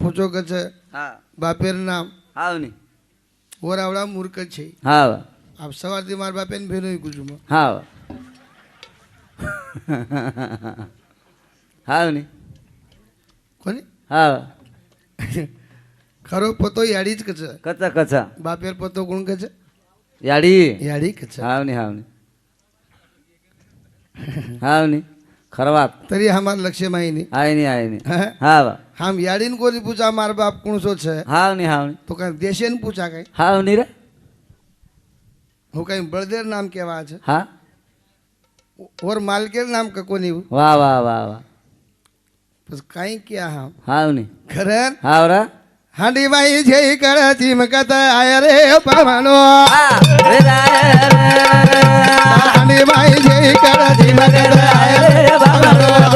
पूछो कछ हाँ बापेर नाम हाव नहीं और आवड़ा मूर्ख छे हाव आप सवार थी मार बापे ने भेनो कुछ में हाव हाव नहीं कोनी हाव खरो पतो याड़ी ज कछ कचा कचा बापेर पतो कोण कछ याडी याड़ी कछ हाव नहीं हाव नहीं खरवात तरी हमार लक्ष्य में नहीं आय नहीं हाँ? हाव हम याड़ीन कोनी पूछा मार बाप कौन सो छे हाव नहीं तो कहीं देशे ने पूछा कहीं हाव नहीं रे હું કઈ બળદેવ નામ કેવા છે हाँ और मालकेर नाम का कोनी वाह वाह वाह वाह बस कहीं क्या हम हाव नहीं खरन हाव रा हांडी बाई जे कर चिमकत आय रे पवनो हांडी बाई जे कर चिमकत आय रे पवनो